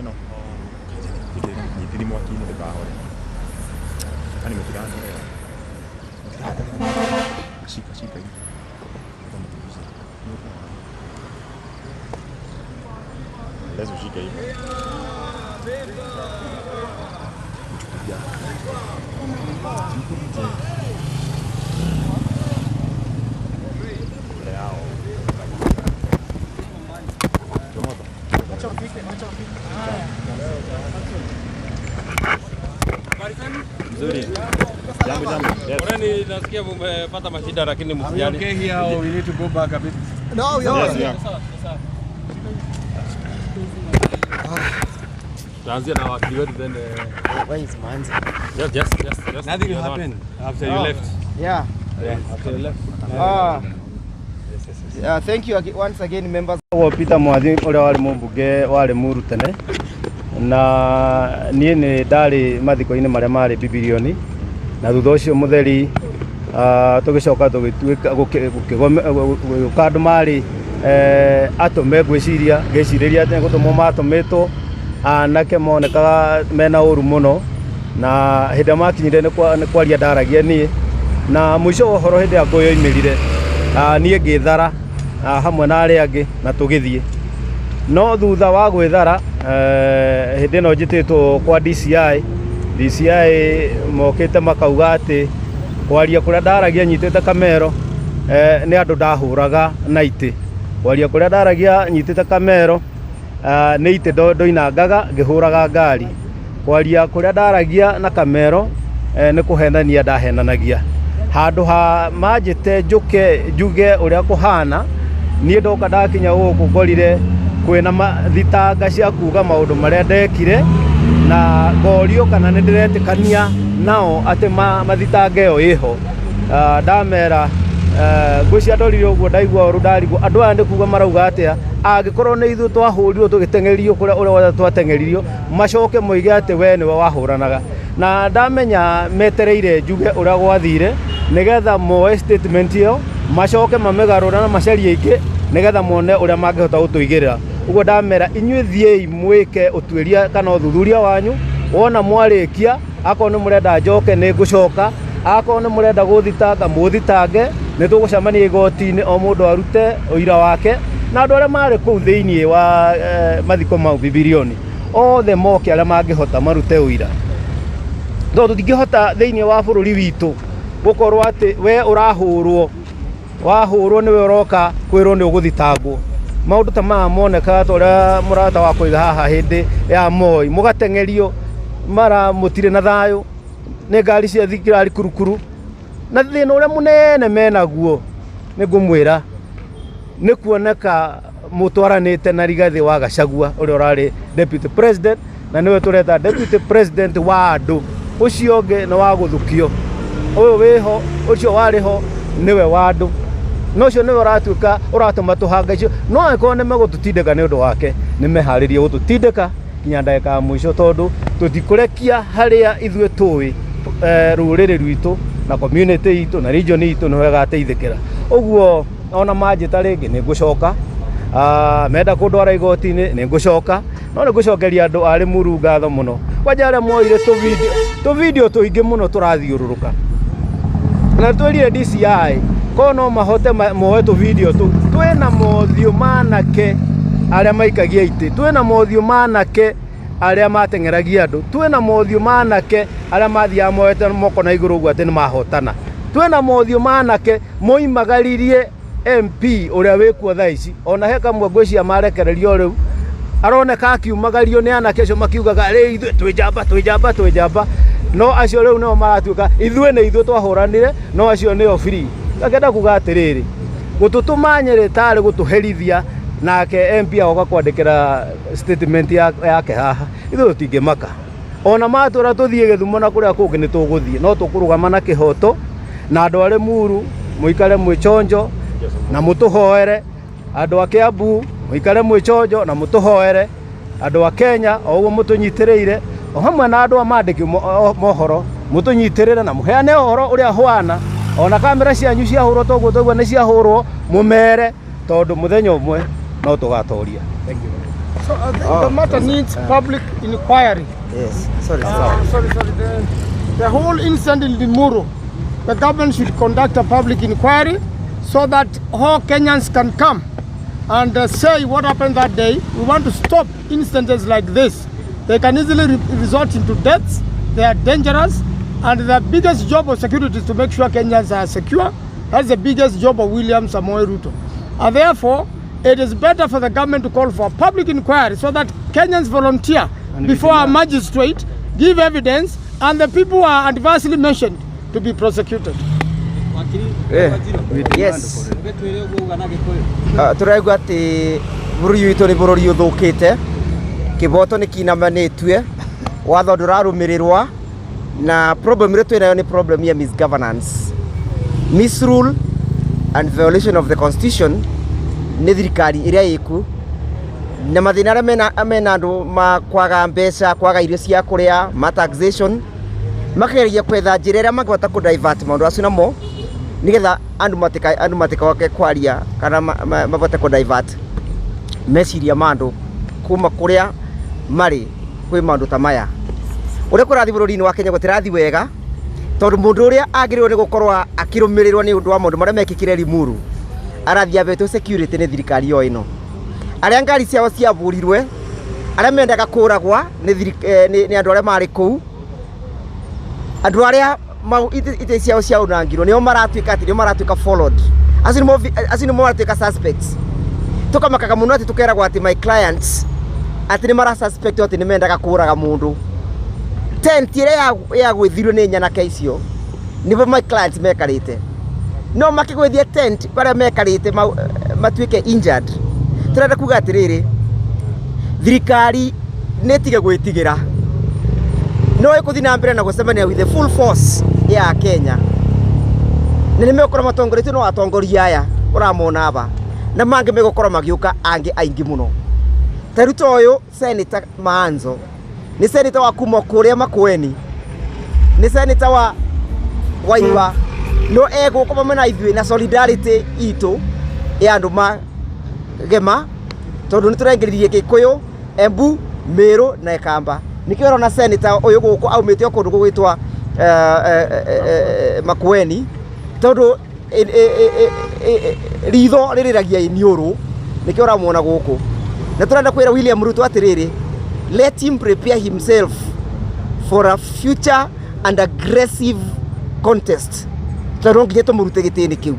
no nyitiri mwaki-inĩ ndĩkahore kana mũtiranĩrera cika lazima ushike hivi Mzuri. Jambo. Yes. Orani nasikia mmepata mashida lakini msijali. Okay here or we need to go back a bit. No, we are. Yes, yeah. Tuanzie na wakili wetu then Where is Manzi? Just Nothing will happen after you left. Yeah. After you left. Yeah, thank you once again members. Peter Mwathi ule wale mbunge wa Limuru tene na niĩ nĩ ndarĩ mathiko-inĩ marĩa marĩ Bibilioni na thutha ũcio mũtheri tũgĩcoka tũgĩtuĩka gũka andũ marĩ atũme ngĩcirĩria atĩ gũtũmwo matũmĩtwo anake monekaga mena ũru mũno na hĩndĩ makinyire nĩ kwaria ndaragia niĩ na mũico wa ũhoro hĩndĩ ya ngũyoimĩrire niĩ ngĩthara hamwe na arĩa angĩ na tũgĩthiĩ no thutha wa gwĩthara hĩndĩ ĩno njĩtĩtwo kwa DCI mokĩte makauga atĩ kwaria kũrĩa ndaragia nyitĩte kamero nĩ andũ ndahũraga na itĩ kwaria kũrĩa ndaragia nyitĩte kamero nĩ itĩ ndoinangaga ngĩhũraga ngari kwaria kũrĩa ndaragia na kamero nĩ kũhenania ndahenanagia handũ ha manjĩte njuge ũrĩa kũhana niĩ ndoka ndakinya gũkũ ngorire kwĩna thitanga cia kuga maũndũ marĩa ndekire na ngorio kana nĩ ndĩretĩkania nao atĩ mathitanga ĩyo ĩho ndamera ngũcia ndorire ũguo ndaigua ũru ndarigwo andũ aya nĩ kuga marauga atĩa angĩkorwo nĩ ithuĩ twahũrirwo tũgĩteng'erio kũrĩa ũrĩa wothe twateng'eririo macoke moige atĩ we nĩwe wahũranaga na ndamenya metereire njuge ũrĩa gwathire nĩgetha moe statement ĩyo macoke mamĩgarũra na macarie ingĩ nĩgetha mone ũrĩa mangĩhota gũtũigĩrĩra ũguo ndamera inyuĩ thiĩi mwĩke ũtuĩria kana ũthuthuria wanyu wona mwarĩkia akorwo nĩ mũrenda njoke nĩ ngũcoka akorwo nĩ mũrenda gũthitanga mũthitange nĩ tũgũcemania igoti-inĩ o mũndũ arute ũira wake na andũ arĩa marĩ kũu thĩinĩ wa mathiko mau Bibilioni othe moke arĩa mangĩhota marute ũira tondũ tũtingĩhota thĩinĩ wa bũrũri witũ gũkorwo atĩ we wahũrwo nĩwe ũroka kwĩrwo nĩ ũgũthitangwo maũndũ ta maya moneka ta ũrĩa mũrata wa kũiga haha hĩndĩ ya Moi mũgateng'erio mara mũtirĩ na thayũ nĩ ngari cia thikirari kurukuru na thĩna ũrĩa mũnene menaguo nĩ ngũmwĩra nĩ kuoneka mũtwaranĩte na Rigathi wa Gachagua ũrĩa ũrarĩ deputy president na nĩwe tũreta deputy president wa andũ ũcio ũngĩ nĩ wa gũthukio ũyũ wĩho ũcio warĩ ho nĩwe wa andũ no ũcio nĩwe ũratuĩka ũratũma tũhanga icio no angĩkorwo nĩ megũtũtindĩka nĩ ũndũ wake nĩ meharĩrie gũtũtindĩka nginya ndagĩka ya mũico tondũ tũtikũrekia harĩa ithuĩ tũĩ rũrĩrĩ rwitũ na community itũ na region itũ nĩwe gagateithĩkĩra ũguo ona manjĩta rĩngĩ nĩ ngũcoka menda kũndwara igoti-inĩ nĩ ngũcoka no nĩ ngũcokeria andũ a Limuru ngatho mũno kwanja arĩa moire tũvideo tũingĩ mũno tũrathiũrũrũka na twĩrire DCI ko no mahote moe tũvideo twĩna mothiũ manake arĩa maikagia itĩ twĩna mothiũ manake arĩa mateng'eragia andũ twĩna mothiũ manake arĩa mathiaga moete moko na igũrũ ũguo atĩ nĩ mahotana twĩna mothiũ manake moimagaririe MP ũrĩa wĩkuo thaa ici ona he kamwe ngwĩcia marekererio rĩu aroneka akiumagario nĩ anake acio makiugaga rĩ ithuĩ twĩ no acio rĩu nĩo maratuĩka ithuĩ nĩ ithuĩ twahũranire no acio nĩo free ngakenda kuga atĩrĩrĩ gũtũtũma Nyeri tarĩ gũtũherithia nake MP agoka kwandĩkĩra statement yake haha ithuĩ tũtingĩmaka ona matũra tũthiĩ Githumo na kũrĩa kũngĩ nĩ tũgũthiĩ no tũkũrũgama na kĩhoto na andũ a Limuru mũikare mwĩchonjo na mũtũhoere andũ a Kiambu mũikare mwĩchonjo na mũtũhoere andũ a Kenya o ũguo mũtũnyitĩrĩire o hamwe na andũ a mandĩki mohoro mũtũnyitĩrĩre na mũheane ũhoro ũrĩa hwana ona kamera cianyu ciahũrwo toguo nĩ ciahũrwo mũmere tondũ mũthenya ũmwe no tũgatoria. Thank you. So I think the matter needs public inquiry. Yes. Sorry. The whole incident in Limuru, the government should conduct a public inquiry so that all Kenyans can come and say what happened that day. We want to stop incidents like this. They can easily result into deaths. They are dangerous, and the biggest job of security is to make sure Kenyans are secure. That's the biggest job of William Samoei Ruto. And therefore, it is better for the government to call for a public inquiry so that Kenyans volunteer before a magistrate, give evidence, and the people who are adversely mentioned to be prosecuted. Yes. Turaigua ati bururi witu ni bururi uthukite, kiboto ni kinamanitwe, watho ndurarumirirwa, na problem ire twinayo ni problem ya misgovernance, misrule and violation of the constitution ni thirikari iria yiku, na mathina aria mena andu makwaga mbeca, kwaga irio cia kuria, taxation, makegeria kwetha njira iria mangihota ku divert maundu acio namo nigetha andu matikoke kwaria kana mabote ku divert meciria mandu kuma kuria mari kwi maundu ta maya. Uria kurathi bururi-ini wa Kenya gutirathi wega, tondu mundu uria agiriwe ni gukorwa akirumirirwa ni undu wa maundu maria mekikire Limuru arathia beto security ni thirikari yo ino. Aria ngari ciao ciaburirwe, aria mendaga kuragwa ni andu aria mari kuu, andu aria ite ciao cia unangirwo nio maratuika ati nio maratuika followed, asini mo maratuika suspects. Tukamakaga muno ati tukeragwo ati my clients ati ni mara suspect ati ni mendaga kuraga mundu. Tent iria ya gwithirwo ni nyanake icio nibo my clients mekarite, no makigwithia tent baria mekarite matuike injured. Turenda kuga atiriri, thirikari netige gwitigira, no ikuthi na mbere na gucemania with the full force ya Kenya. Na nimekora matongoretie no atongoria aya uramona aba na mangi megukora magiuka angi aingi muno. Taruto uyu Senator Maanzo ni senator wa kuma kuria Makueni, ni senator wa Waiwa, no ego kuma mena ithui na solidarity itu ya andu magema, tondu niturengeririe Gikuyu, Embu, Meru na Ekamba. Nikio na senator uyu guku aumite okundu gugwitwa Makueni, tondu ritho ririragia iniuru, nikio ramona guku. Na turenda kwira William Ruto atiriri, let him prepare himself for a future and aggressive contest. Tondu nginya murute gitini kiu,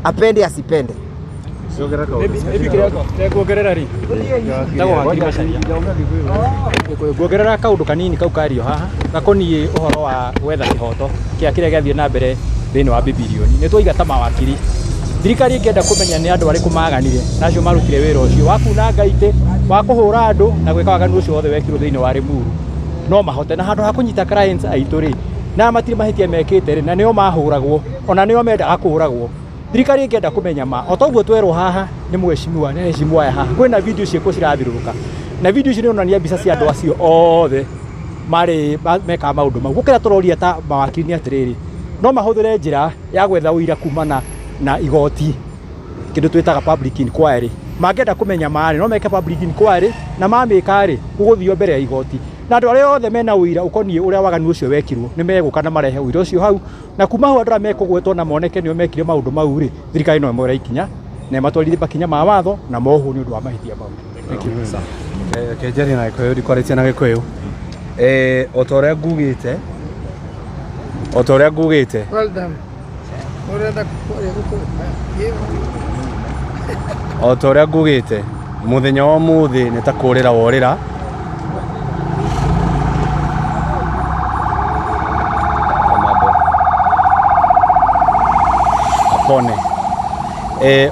apende asipende. Guongerera kaundu kanini kau kario haha gakoniĩ ũhoro wa gwetha kĩhoto kĩa kĩrĩa gĩathiĩ na mbere thĩinĩ wa bibilioni. Nĩ twoiga ta mawakiri, thirikari ĩngĩenda kũmenya nĩ andũ arĩkũ maganire na acio marutire wĩra ũcio wa kuunanga itĩ, wa kũhũra andũ na gwĩka waganu ũcio wothe wekirwo thĩinĩ wa Limuru, no mahote na handũ ha kũnyita clients aitũ rĩ, na matirĩ mahĩtia mekĩte rĩ, na nĩo mahũragwo, ona nĩo mendaga kũhũragwo. Thirikari ĩngĩenda kũmenya ma, o toguo twerwo haha nĩ mheshimiwa nĩ mheshimiwa aya haha, kwĩna video ciĩko cirathiũrũrũka, na video icio nĩonania mbica cia andũ acio othe marĩ meka maũndũ mau. Gũkĩra tũroria ta mawakiri nĩ atĩrĩrĩ, no mahũthĩre njĩra ya gwetha ũira kumana na igoti, kĩndũ twĩtaga public inquiry. Mangĩenda kũmenya marĩ no meke public inquiry, na mamĩka rĩ gũgũthio mbere ya igoti, na andũ arĩa othe mena ũira ũkoniĩ ũrĩa waganu ũcio wekirwo nĩ megũka na marehe ũira ũcio hau, na kuma hau andũ arĩa mekũgwetwo na moneke nĩo mekire maũndũ mau rĩ, thirikari no ĩmoere ikinya na ĩmatwarithie makinya ma watho na mohwo nĩ ũndũ wa mahĩtia mau. Kenjeri na Gikuyu ndikwarĩtie na Gikuyu. O ta ũrĩa ngugĩte Well done. o ta ũrĩa ngugĩte, mũthenya wa ũmũthĩ nĩ ta kũũrĩra worĩra. Apone.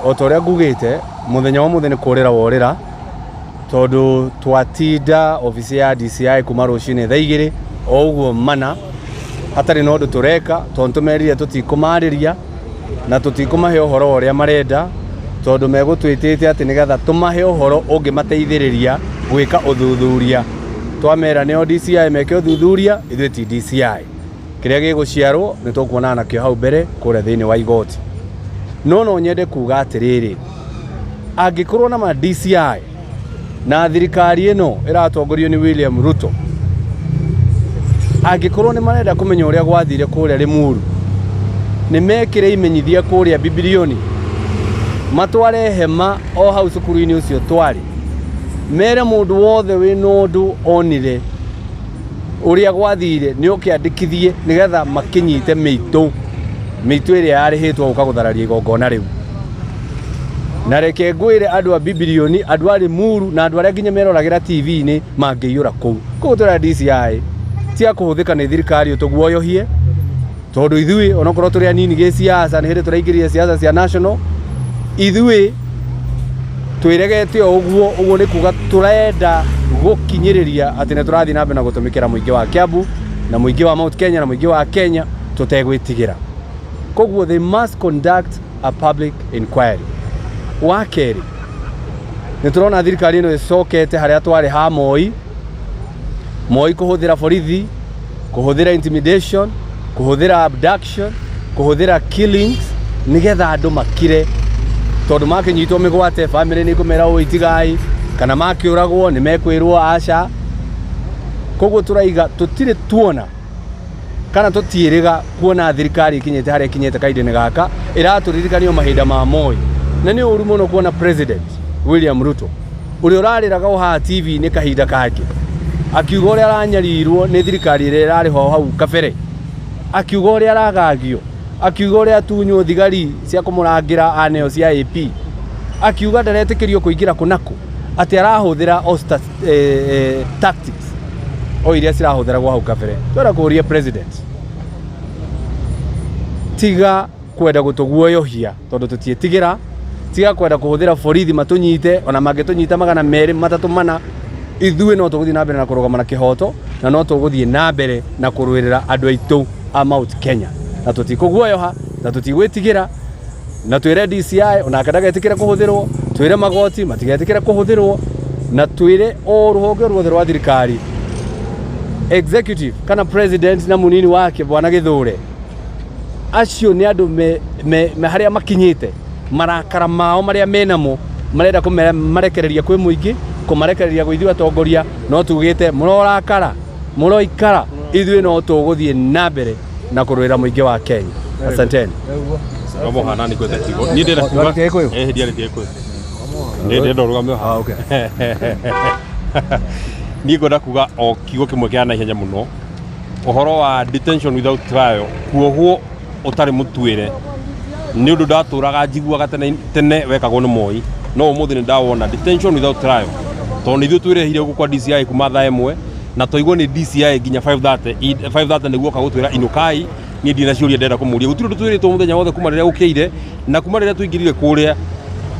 O ta ũrĩa ngugĩte, mũthenya wa ũmũthĩ nĩ kũũrĩra worĩra, tondu twatinda ofisi ya DCI kuma rũcinĩ thaa 2 o ũguo mana, hatarĩ na ũndũ tũreka, tondu tũmerire tũtikũmarĩria na tũtikũmahe ũhoro ũrĩa marenda, tondu megũtwĩtĩte atĩ nĩgetha tũmahe ũhoro ũngĩmateithĩrĩria gwĩka ũthuthuria. Twamera nĩo DCI meke ũthuthuria, ithuĩ ti DCI. Kĩrĩa gĩgũciarwo nĩ tũkuonana nakĩo hau mbere kũrĩa thĩinĩ wa igoti. No nyende kuga atĩrĩrĩ, angĩkorwo na ma DCI na thirikari ino iratongorio ni William Ruto angikorwo ni marenda kumenya uria gwathire kuria Limuru ni mekire imenyithia kuria bibilioni matware hema o hau cukuru-ini ucio twari mere mundu wothe wina undu onire uria gwathire ni ukiandikithie nigetha makinyite Methu iria yarihitwo guka guthararia igongona riu na reke ngwire andu a bibilioni andu a Limuru na andu aria nginya meroragira TV-ini mangiiyura kuu twira DCI tia kuhuthika ni thirikari utuguoyohie tondu ithui onokorwo turi anini gi siasa ni hindi turaingiria siasa cia national ithui twiregete uguo ni kuga turenda gukinyiriria ati ne turathi nambe na gutumikira muingi wa Kiambu na muingi wa Mount Kenya na muingi wa Kenya tutegwitigira koguo they must conduct a public inquiry wakeri ni turona thirikari ino icokete haria twari ha Moi kuhuthira borithi kuhuthira intimidation kuhuthira abduction kuhuthira killings nigetha andu makire tondu makinyitwo migwate family ni kumera uitigai kana makiuragwo ni mekwirwo aca koguo turaiga tutire tuona kana tutiiriga kuona thirikari ikinyete haria ikinyete kaidene gaka iraturiririkaniyo mahinda ma Moi na ni uru muno kuona president William Ruto uri urariraga uha TV ni kahinda kake akiuga uria aranyarirwo ni thirikari iria irariho hau kabere akiuga uria aragagio akiuga uria atunywo thigari cia kumurangira aneo cia AP akiuga ndaretikirio kuingira kunako ati arahuthira tactics o iria cirahuthira gwa hau kabere twara kuria president tiga kwenda gutuguoyohia tondu tutietigira tiga kwenda kuhuthira borithi matunyite ona mangitunyita magana meri matatu mana ithuĩ no tuguthie na mbere na kurugama na kihoto na no tuguthie na mbere na kurwirira andu aitu a Mount Kenya na tutikuguoyoha na tutigwitigira na twire DCI ona kadagetikira kuhuthirwo twire magoti matigetikira kuhuthirwo na twire o ruhonge ruothe rwa thirikari executive kana president na munini wake bwana Githure acio ni andu me haria makinyite marakara mao maria menamo marenda kumarekereria kwi muingi kumarekereria gwithio atongoria no tugite murorakara muroikara ithuĩ no tuguthie na mbere na kurwira muingi wa Kenya asanteni Robo hanani kwete tigo ni ndira kuga ndiare tieko ni ndiro rugame ha okay ni ngoda kuga o kigo kimwe kia na ihenya muno uhoro wa detention without trial kuohwo utari mutwire ni undu ndaturaga njiguaga tene wekagwo ni Moi no umuthi ni ndawona detention without trial tondu ithuĩ twirehire guku kwa DCI kuma thaa imwe na toigwo ni DCI nginya 5:30 niguo kagutwira inukai ni ndina ciuria ndenda kumuria gutiri ndu twiritwo muthenya wothe kuma riria ukiire na kuma riria tuingirire kuria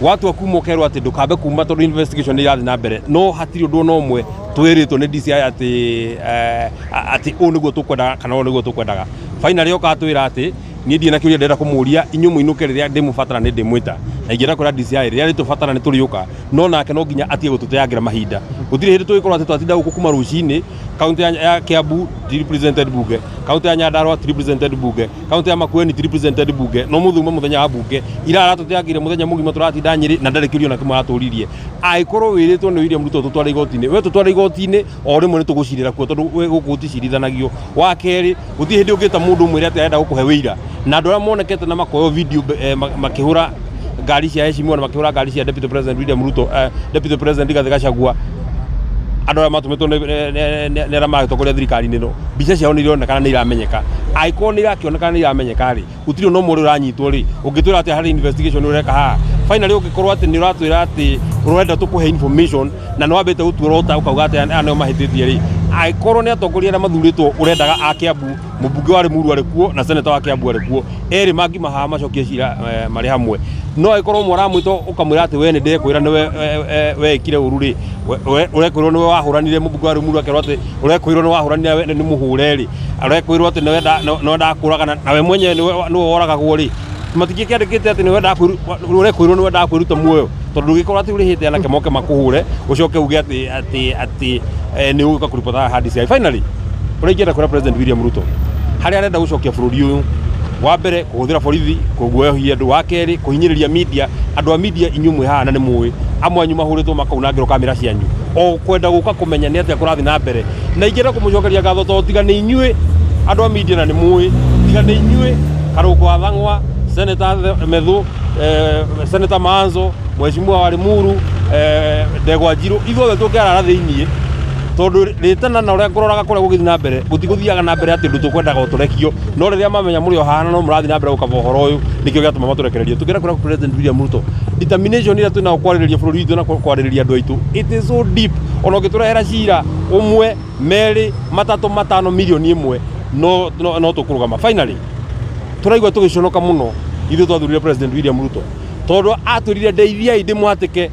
watu akuma ukerwo ati ndukambe kuma tondu investigation ni yathi na mbere no hatiri undu no umwe twiritwo ni DCI ati u niguo tukwenda kana u niguo tukwendaga finally okatwira ati ni ndina kiuria ndenda kumuria inyu muinuke riria ndimufatara ni ndimwita na ingira kura DCI riria ritufatara ni turiuka no nake no nginya atie gututeagira mahinda gutiri hindi tuikorwo ati twatinda guku kuma rucini county ya Kiambu represented bunge county ya Nyandarua represented bunge county ya Makueni represented bunge no muthuma muthenya wa bunge ira aratuteagire muthenya mugima turatinda Nyeri na ndari kiurio na kimwe aturirie aikorwo wiritwo ni William Ruto tutwara igoti-ini we tutwara igoti-ini o rimwe ni tugucirira kuo tondu guku uticirithanagio wa keri guthi hindi ungita mundu mwire ati arenda gukuhe wira na andu aria monekete na makoyo video makihura ngari cia heshima na makihura ngari cia deputy president William Ruto deputy president Rigathi Gachagua andu aria matumitwo ni ara magitokoria thirikari-ini no mbica ciao ni ironekana ni iramenyeka aikorwo ni irakionekana ni iramenyeka ri gutiri no muri uranyitwo ri ungitwira ati hari investigation ureka ha finally ungikorwo ati ni uratwira ati urenda tukuhe information na no wambite gutwira uta ukauga ati aneo mahititie ri aikorwo ni atongoria aria mathuritwo urendaga a Kiambu mubunge wa Limuru ari kuo na senator wa Kiambu ari kuo eri mangi maha macokie cira mari hamwe no aikorwo muramwito ukamwira ati we ni ndekwira ni we ikire uru ri urekwirwo ni wahuranire mubunge wa Limuru akerwo ati urekwirwo ni wahuranire ni muhureri urekwirwo ati no ndakuraga na we mwenye ni woragagwo ri matikie kiandikite ati ni we urekwirwo ni we ndakwiruta muoyo tondu ndugikorwo ati urihite anake moke makuhure ucoke uge ati ni uka kuripota hadisi finally ureigera kura president William Ruto hari arenda gucokia bururi uyu wa mbere kuhuthira borithi kuguoyohia andu wa keri kuhinyiriria media andu a media inyumwe hana ni muwi amwe anyu mahuritwo makaunangirwo kamera cianyu o kwenda guka kumenya ni atia kurathi na mbere na ingera kumucokeria gatho to tiga ni inyue andu a media na ni mui tiga ni inyue Karungo wa Thangwa Senator Methu Senator Manzo Mheshimiwa wa Limuru Ndegwa Njiro ithuothe tũngĩarara thĩinĩ tondũ rĩtana na ũrĩa ngũroraga kũrĩa gũgĩthiĩ na mbere gũtigũthiaga na mbere atĩ ndũ tũkwendaga ũtũrekio no rĩrĩa mamenya mũrĩ o hana no mũrathiĩ na mbere gũkaba ũhoro ũyũ nĩkĩo gĩatũma matũrekererie tũkĩra kũrĩa President William Ruto determination ĩrĩa twĩnayo kwarĩrĩria bũrũri witũ na kwarĩrĩria andũ aitũ it is so deep ona ũngĩtũrehera cira ũmwe merĩ matatũ matano milioni ĩmwe no tũkũrũgama finally tũraigua tũgĩconoka mũno ithuĩ twathurire President William Ruto tondũ atwĩrire ndeithiai ndĩmwatĩke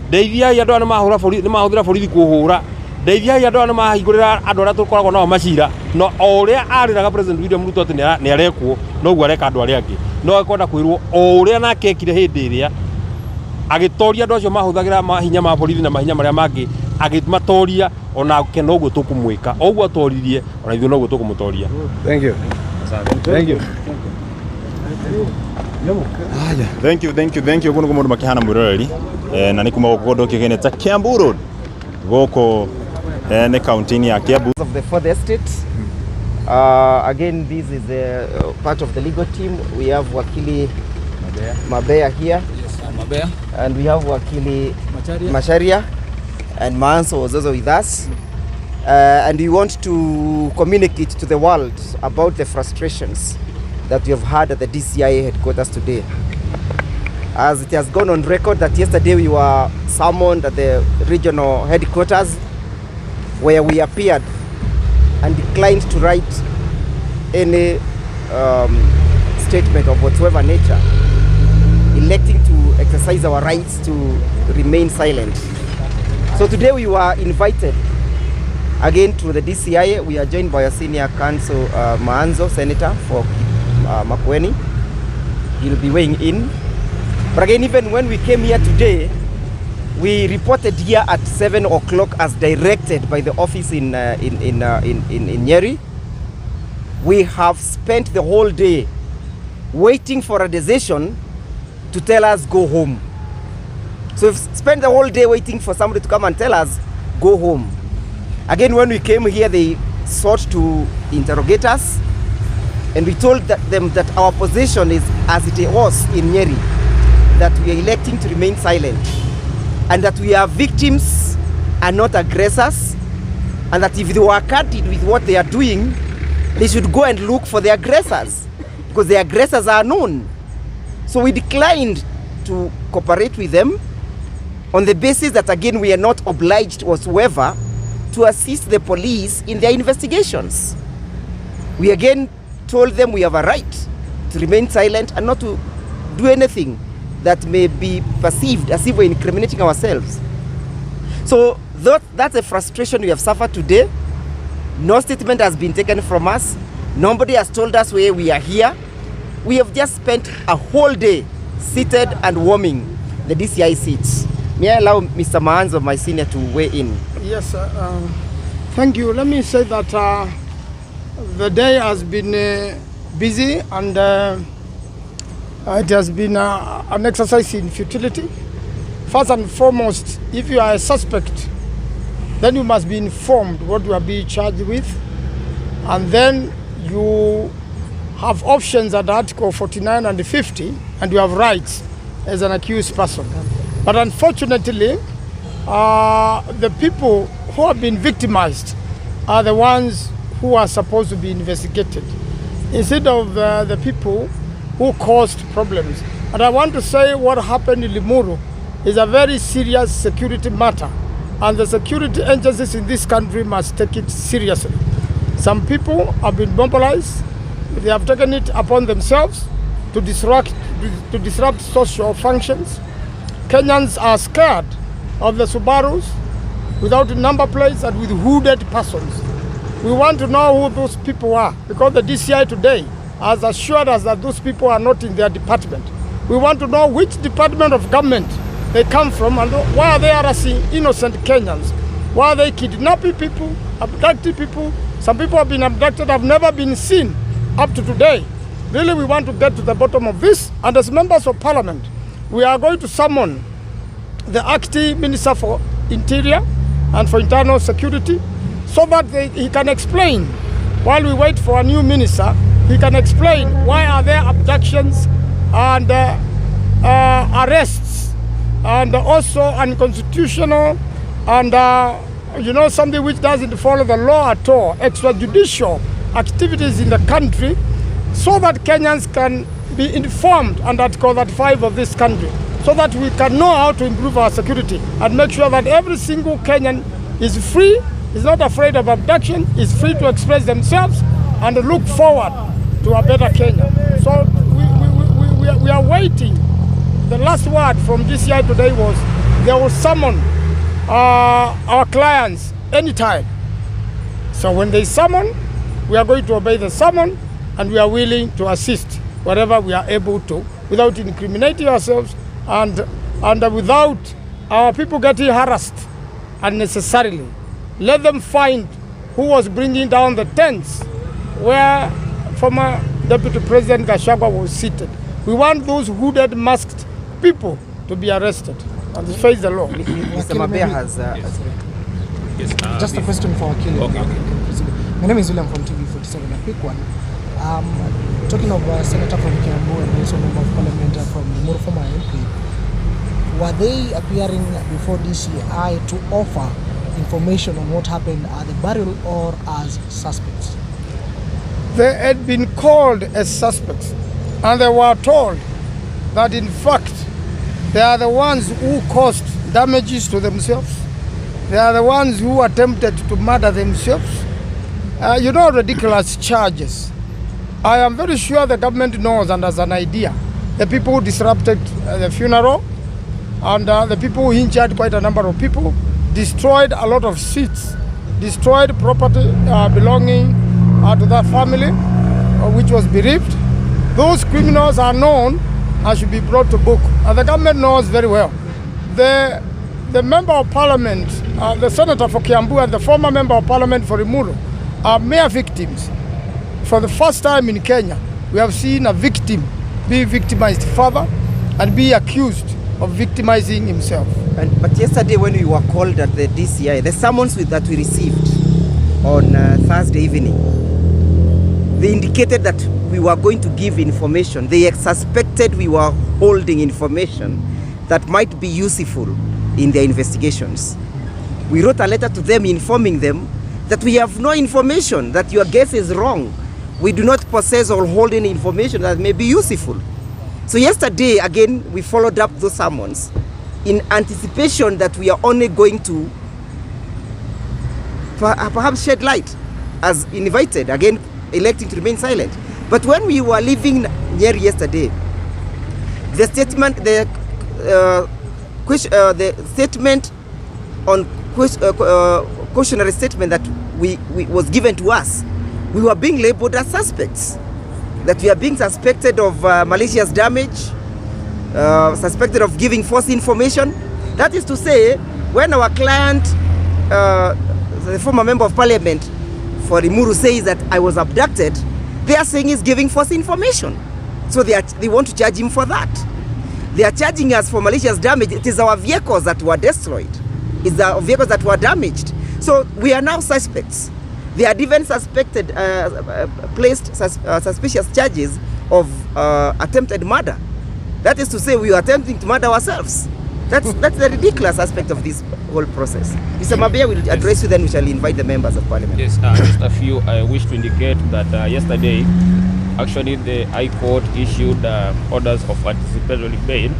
ndeithiai andũ arĩa mahũthĩra borithi kũhũra ndeithiai andũ arĩa mahingũrĩra andũ arĩa tũkoragwo nao macira no o ũrĩa arĩraga President William Ruto atĩ nĩ arekwo noguo areka andũ arĩa angĩ no ekwenda kwĩrwo o ũrĩa nake ekire hĩndĩ ĩrĩa agĩtoria andũ acio mahũthagĩra mahinya ma borithi na mahinya marĩa mangĩ agĩmatoria onake noguo tũkũmwĩka o ũguo atoririe ona ithuĩ noguo tũkũmũtoria. Thank you. Thank you. Thank you. Kuno mundu makihana mwiroreri na ni kuma gokondo kigene ta Kiambu Road goko ne county ya Kiambu of the fourth estate. Again, this is a part of the legal team. We have Wakili Mabea here. Yes, Mabea. And we have Wakili Masharia and Manso was also with us. And we want to communicate to the world about the frustrations that we have had at the DCI headquarters today. As it has gone on record that yesterday we were summoned at the regional headquarters where we appeared and declined to write any statement of whatsoever nature, electing to exercise our rights to remain silent. So today we were invited again to the DCI. We are joined by a senior counsel, Maanzo, Senator for Makueni. He'll be weighing in. But again, even when we came here today, we reported here at 7 o'clock as directed by the office in Nyeri. We have spent the whole day waiting for a decision to tell us go home. So we've spent the whole day waiting for somebody to come and tell us go home. Again, when we came here, they sought to interrogate us, and we told them that our position is as it was in Nyeri, that we are electing to remain silent, and that we are victims and not aggressors, and that if they were candid with what they are doing, they should go and look for the aggressors, because the aggressors are known. So we declined to cooperate with them on the basis that, again, we are not obliged whatsoever to assist the police in their investigations. We again told them we have a right to remain silent and not to do anything that may be perceived as if we're incriminating ourselves. So that's a frustration we have suffered today. No statement has been taken from us. Nobody has told us where we are here. We have just spent a whole day seated and warming the DCI seats. May I allow Mr. Maanzo, my senior, to weigh in? Yes, thank you. Let me say that the day has been busy, and it has been an exercise in futility. First and foremost, if you are a suspect, then you must be informed what you are being charged with, and then you have options at Article 49 and 50, and you have rights as an accused person. But unfortunately, the people who have been victimized are the ones who are supposed to be investigated, instead of the people who caused problems. And I want to say what happened in Limuru is a very serious security matter, and the security agencies in this country must take it seriously. Some people have been mobilized. They have taken it upon themselves to disrupt social functions. Kenyans are scared of the Subarus without number plates and with hooded persons. We want to know who those people are, because the DCI today has assured us that those people are not in their department. We want to know which department of government they come from, and why are they harassing innocent Kenyans? Why are they kidnapping people, abducting people? Some people have been abducted, have never been seen up to today. Really, we want to get to the bottom of this, and as members of parliament, we are going to summon the acting Minister for Interior and for Internal Security, so that he can explain, while we wait for a new minister, he can explain why are there abductions and arrests and also unconstitutional and something which doesn't follow the law at all, extrajudicial activities in the country, so that Kenyans can be informed under Article 35 of this country, so that we can know how to improve our security and make sure that every single Kenyan is free, is not afraid of abduction, is free to express themselves and look forward to a better Kenya. So we are waiting. The last word from DCI today was they will summon our clients anytime. So when they summon, we are going to obey the summon, and we are willing to assist wherever we are able to, without incriminating ourselves and without our people getting harassed unnecessarily. Let them find who was bringing down the tents where former Deputy President Gachagua was seated. We want those hooded, masked people to be arrested and to face the law. Mr. Mabea has... Just a question for Akili. Okay. My name is William from TV47. A quick one. Talking of Senator from Kiambu and also Member of Parliament from Limuru, former MP, were they appearing before DCI to offer information on what happened at the burial or as suspects? They had been called as suspects, and they were told that in fact they are the ones who caused damages to themselves. They are the ones who attempted to murder themselves. Ridiculous charges. I am very sure the government knows and has an idea. The people who disrupted the funeral and the people who injured quite a number of people, destroyed a lot of seats, destroyed property belonging to that family, which was bereaved. Those criminals are known and should be brought to book. And the government knows very well. The member of parliament, the senator for Kiambu and the former member of parliament for Limuru are mere victims. For the first time in Kenya, we have seen a victim be victimized further and be accused of victimizing himself. But yesterday when we were called at the DCI, the summons that we received on Thursday evening, they indicated that we were going to give information. They suspected we were holding information that might be useful in their investigations. We wrote a letter to them informing them that we have no information, that your guess is wrong. We do not possess or hold any information that may be useful. So yesterday, again, we followed up those summons in anticipation that we are only going to perhaps shed light as invited, again, electing to remain silent. But when we were leaving Nyeri yesterday, the statement, the statement on cautionary statement that was given to us, we were being labeled as suspects, that we are being suspected of malicious damage, suspected of giving false information. That is to say, when our client, the former member of parliament for Limuru, says that I was abducted, they are saying he's giving false information. So they want to charge him for that. They are charging us for malicious damage. It is our vehicles that were destroyed. It's our vehicles that were damaged. So we are now suspects. They are even suspected, placed suspicious charges of attempted murder. That is to say, we are attempting to murder ourselves. That's the ridiculous aspect of this whole process. Mr. Mabea will address you, then we shall invite the members of parliament. Yes, just a few. I wish to indicate that yesterday, actually the High Court issued orders of anticipatory bail,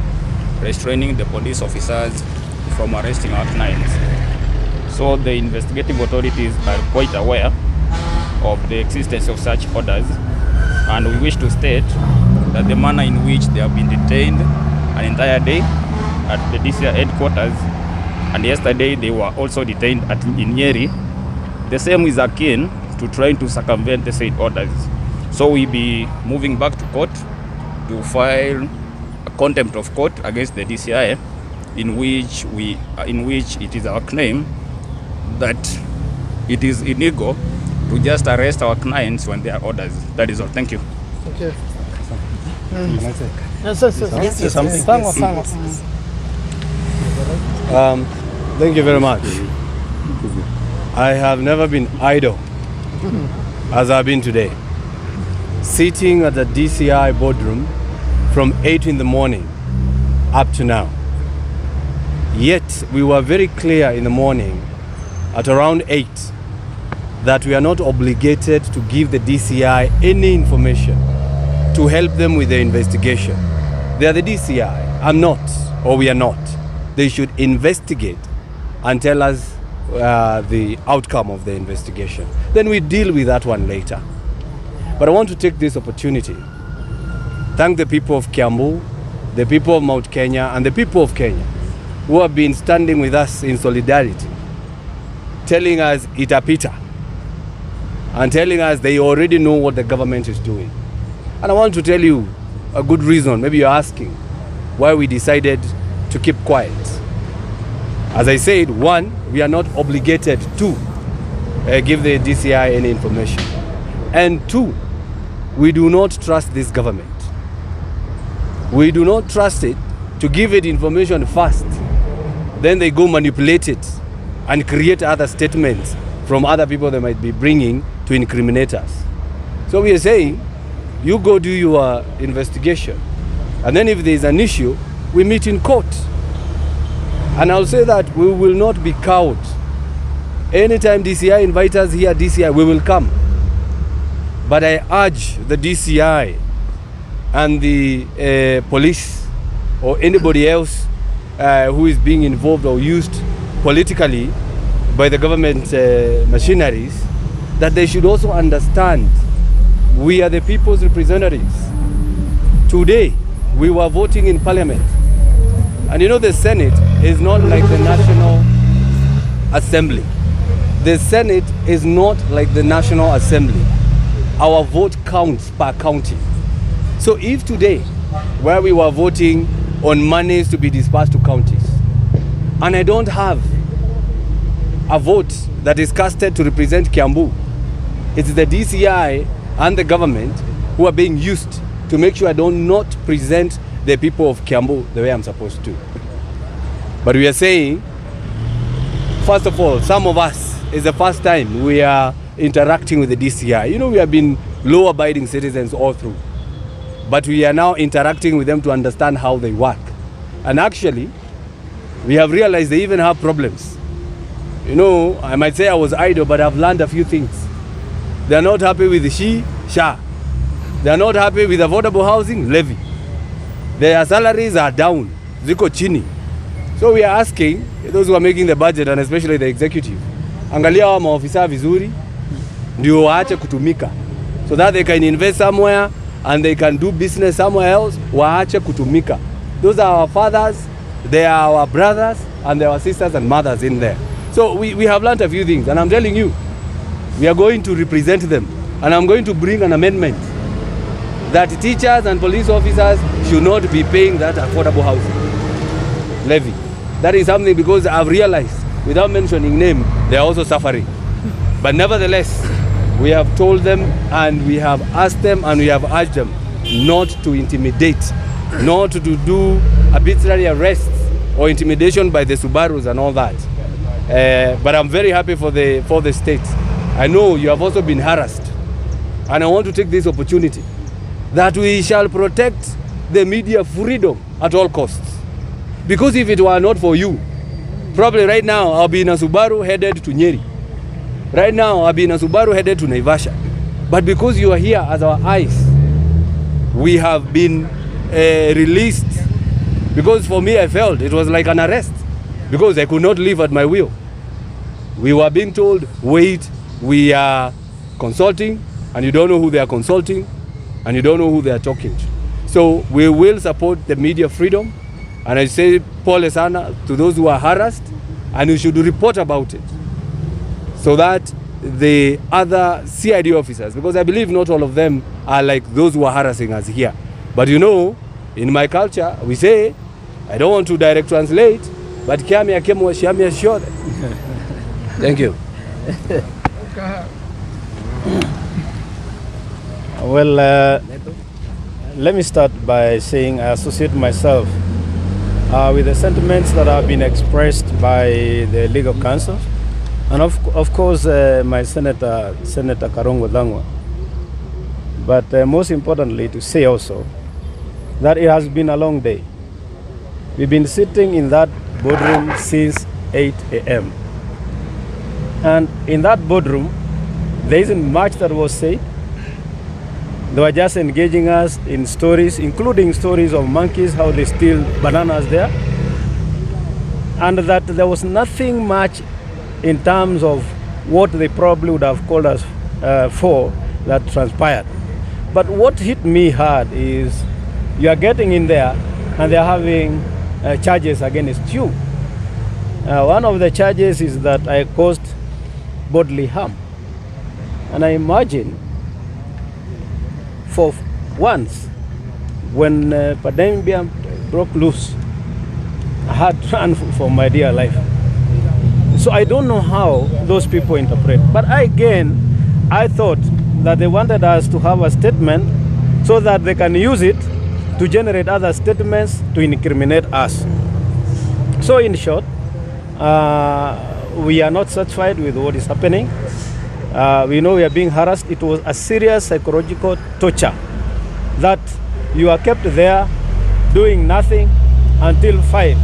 restraining the police officers from arresting our clients. So the investigative authorities are quite aware of the existence of such orders, and we wish to state that the manner in which they have been detained an entire day at the DCI headquarters, and yesterday they were also detained in Nyeri, the same is akin to trying to circumvent the said orders. So we'll be moving back to court to file a contempt of court against the DCI, in which it is our claim that it is illegal to just arrest our clients when there are orders. That is all. Thank you. Thank you. Yes, Thangwa. Thank you very much. I have never been idle as I've been today. Sitting at the DCI boardroom from 8 in the morning up to now. Yet we were very clear in the morning at around 8 that we are not obligated to give the DCI any information to help them with the investigation. They are the DCI. I'm not, or we are not. They should investigate and tell us the outcome of the investigation. Then we deal with that one later. But I want to take this opportunity, thank the people of Kiambu, the people of Mount Kenya, and the people of Kenya who have been standing with us in solidarity, telling us itapita, and telling us they already know what the government is doing. And I want to tell you a good reason, maybe you're asking, why we decided to keep quiet. As I said, one, we are not obligated to give the DCI any information. And two, we do not trust this government. We do not trust it to give it information first. Then they go manipulate it and create other statements from other people they might be bringing to incriminate us. So we are saying, you go do your investigation. And then if there is an issue, we meet in court. And I'll say that we will not be cowed. Anytime DCI invite us here, DCI, we will come. But I urge the DCI and the police or anybody else who is being involved or used politically by the government machineries, that they should also understand we are the people's representatives. Today, we were voting in parliament. And you know the Senate is not like the National Assembly. The Senate is not like the National Assembly. Our vote counts per county. So if today, where we were voting on monies to be dispersed to counties, and I don't have a vote that is casted to represent Kiambu, it's the DCI and the government who are being used to make sure I do not present the people of Kiambu the way I'm supposed to. But we are saying, first of all, some of us, it's the first time we are interacting with the DCI. You know, we have been law-abiding citizens all through. But we are now interacting with them to understand how they work. And actually, we have realized they even have problems. You know, I might say I was idle, but I've learned a few things. They are not happy with the SHA. They are not happy with affordable housing levy. Their salaries are down. Ziko chini. So we are asking those who are making the budget, and especially the executive, angalia wa maofisa vizuri, ndio waache kutumika, so that they can invest somewhere and they can do business somewhere else. Waache kutumika. Those are our fathers, they are our brothers, and they are our sisters and mothers in there. So we have learned a few things, and I'm telling you, we are going to represent them, and I'm going to bring an amendment that teachers and police officers should not be paying that affordable housing levy. That is something, because I've realized, without mentioning name, they are also suffering. But nevertheless, we have told them, and we have asked them, and we have urged them not to intimidate, not to do arbitrary arrests or intimidation by the Subarus and all that. But I'm very happy for the state. I know you have also been harassed, and I want to take this opportunity that we shall protect the media freedom at all costs. Because if it were not for you, probably right now I'll be in a Subaru headed to Nyeri. Right now I'll be in a Subaru headed to Naivasha. But because you are here as our eyes, we have been released. Because for me, I felt it was like an arrest, because I could not live at my will. We were being told, wait, we are consulting, and you don't know who they are consulting, and you don't know who they are talking to. So we will support the media freedom, and I say pole sana to those who are harassed, and you should report about it, so that the other CID officers, because I believe not all of them are like those who are harassing us here. But you know, in my culture, we say, I don't want to direct translate, but kiamia kemo shiamia shode. Thank you. Well, let me start by saying I associate myself with the sentiments that have been expressed by the legal counsel, and of course my Senator Karungo Thangwa. But most importantly, to say also that it has been a long day. We've been sitting in that boardroom since 8 a.m. And in that boardroom, there isn't much that was said. They were just engaging us in stories, including stories of monkeys, how they steal bananas there. And that there was nothing much in terms of what they probably would have called us for that transpired. But what hit me hard is you are getting in there and they are having charges against you. One of the charges is that I caused bodily harm. And I imagine for once, when pandemic broke loose, I had to run for my dear life. So I don't know how those people interpret. But I thought that they wanted us to have a statement so that they can use it to generate other statements to incriminate us. So in short, we are not satisfied with what is happening. We know we are being harassed. It was a serious psychological torture that you are kept there doing nothing until 5.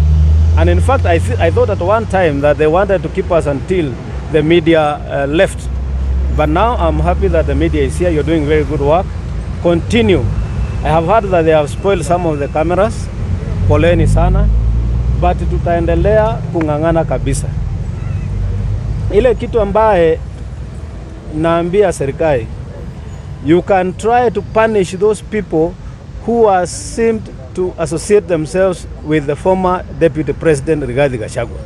And in fact, I thought at one time that they wanted to keep us until the media left. But now I'm happy that the media is here. You're doing very good work. Continue. I have heard that they have spoiled some of the cameras. Poleni sana. But tutaendelea kung'ang'ana kabisa. Ile kitu ambaye naambia serikali, you can try to punish those people who are seemed to associate themselves with the former Deputy President Rigathi Gachagua.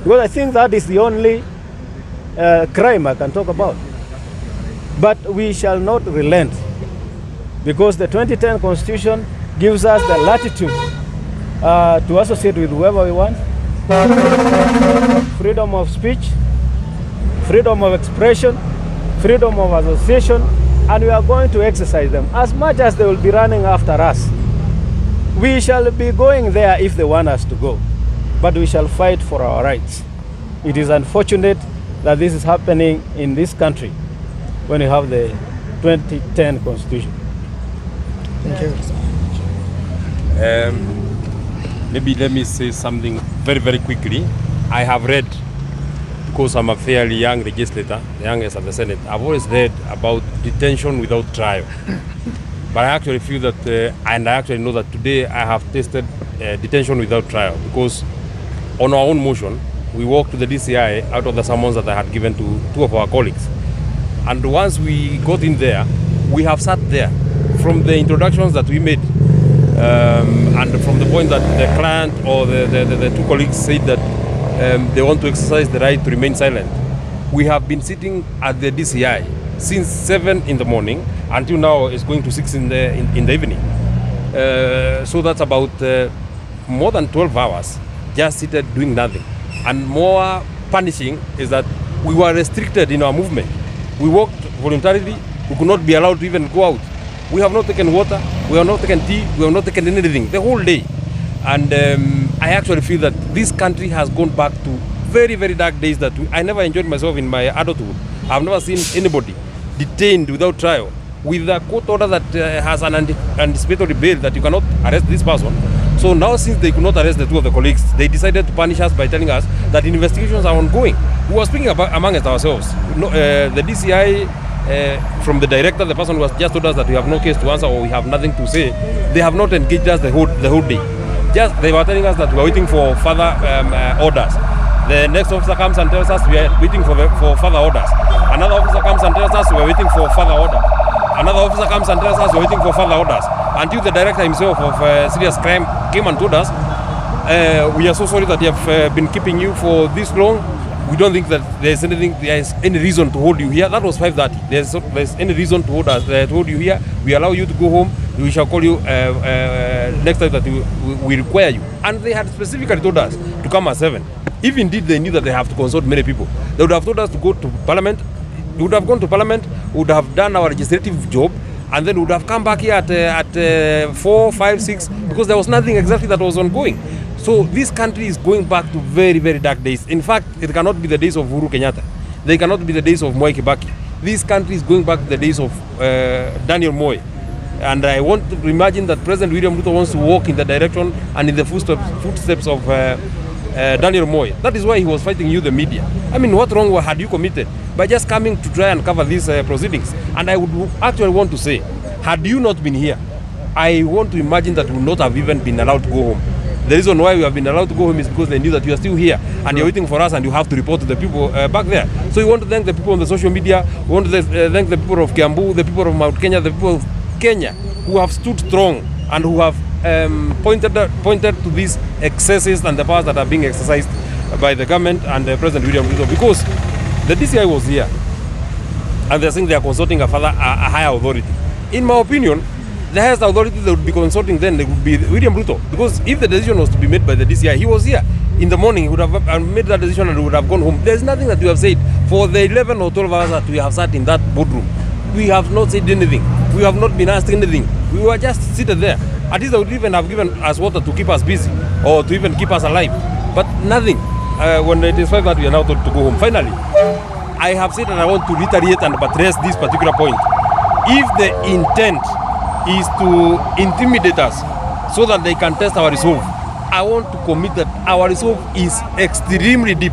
Because I think that is the only crime I can talk about. But we shall not relent, because the 2010 Constitution gives us the latitude to associate with whoever we want. Freedom of speech, freedom of expression, freedom of association, and we are going to exercise them as much as they will be running after us. We shall be going there if they want us to go, but we shall fight for our rights. It is unfortunate that this is happening in this country when you have the 2010 Constitution. Thank you. Maybe let me say something very, very quickly. I have read, because I'm a fairly young legislator, the youngest at the Senate, I've always read about detention without trial. But I actually feel that, and I actually know that today I have tasted detention without trial, because on our own motion, we walked to the DCI out of the summons that I had given to two of our colleagues. And once we got in there, we have sat there from the introductions that we made, and from the point that the client or the two colleagues said that they want to exercise the right to remain silent. We have been sitting at the DCI since 7 in the morning until now. It's going to 6 in the evening. So that's about more than 12 hours just seated doing nothing. And more punishing is that we were restricted in our movement. We walked voluntarily. We could not be allowed to even go out. We have not taken water. We have not taken tea. We have not taken anything the whole day. And I actually feel that this country has gone back to very, very dark days that I never enjoyed myself in my adulthood. I've never seen anybody detained without trial, with a court order that has an anticipatory bail that you cannot arrest this person. So now, since they could not arrest the two of the colleagues, they decided to punish us by telling us that investigations are ongoing. We were speaking about amongst ourselves. The DCI, from the director, the person who has just told us that we have no case to answer or we have nothing to say, they have not engaged us the whole day. Just they were telling us that we are waiting for further orders. The next officer comes and tells us we are waiting for further orders. Another officer comes and tells us we are waiting for further orders. Another officer comes and tells us we are waiting for further orders. Until the director himself of serious crime came and told us, we are so sorry that we have been keeping you for this long. We don't think that there is any reason to hold you here. That was 5:30. There's any reason to hold you here. We allow you to go home. We shall call you next time that we require you. And they had specifically told us to come at 7. If indeed they knew that they have to consult many people, they would have told us to go to Parliament. We would have gone to Parliament, would have done our legislative job, and then would have come back here at 4, 5, 6, because there was nothing exactly that was ongoing. So this country is going back to very, very dark days. In fact, it cannot be the days of Uhuru Kenyatta. They cannot be the days of Mwai Kibaki. This country is going back to the days of Daniel Moi. And I want to imagine that President William Ruto wants to walk in the direction and in the footsteps of Daniel Moi. That is why he was fighting you, the media. I mean, what wrong had you committed by just coming to try and cover these proceedings? And I would actually want to say, had you not been here, I want to imagine that we would not have even been allowed to go home. The reason why we have been allowed to go home is because they knew that you are still here and you're waiting for us and you have to report to the people back there. So we want to thank the people on the social media, we want to thank the people of Kiambu, the people of Mount Kenya, the people of Kenya who have stood strong and who have pointed to these excesses and the powers that are being exercised by the government and President William Ruto, because the DCI was here and they're saying they are consulting a higher authority. In my opinion, the highest authority that would be consulting then would be William Ruto, because if the decision was to be made by the DCI, he was here in the morning, he would have made that decision and would have gone home. There's nothing that we have said for the 11 or 12 hours that we have sat in that boardroom. We have not said anything. We have not been asked anything. We were just seated there. At least they would even have given us water to keep us busy or to even keep us alive. But nothing. When it is 5 that we are now told to go home. Finally, I have said that I want to reiterate and buttress this particular point. If the intent is to intimidate us so that they can test our resolve, I want to commit that our resolve is extremely deep.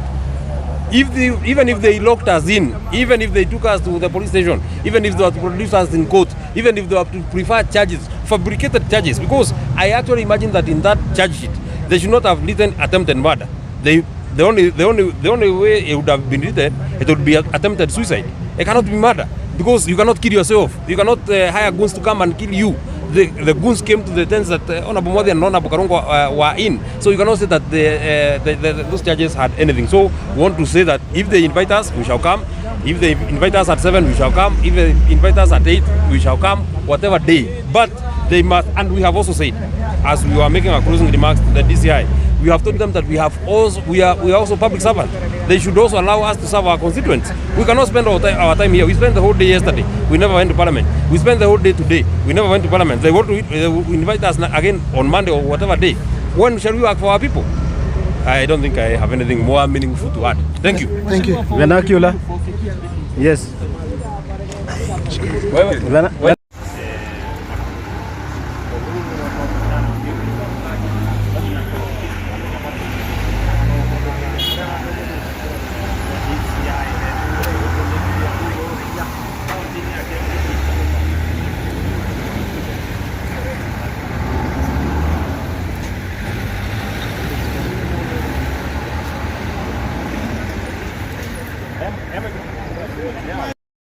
Even if they locked us in, even if they took us to the police station, even if they were to produce us in court, even if they were to prefer charges, fabricated charges, because I actually imagine that in that charge sheet, they should not have written attempted murder. The only way it would have been written, it would be attempted suicide. It cannot be murder, because you cannot kill yourself. You cannot hire goons to come and kill you. The goons came to the tents that Honorable Modi and Honorable Karungo were in. So you cannot say that those charges had anything. So we want to say that if they invite us, we shall come. If they invite us at 7, we shall come. If they invite us at 8, we shall come, whatever day. But they must, and we have also said, as we were making our closing remarks to the DCI, we have told them that we are also public servants. They should also allow us to serve our constituents. We cannot spend our time here. We spent the whole day yesterday. We never went to Parliament. We spent the whole day today. We never went to Parliament. They want to invite us again on Monday or whatever day. When shall we work for our people? I don't think I have anything more meaningful to add. Thank you. Thank you. Vernacular. Yes.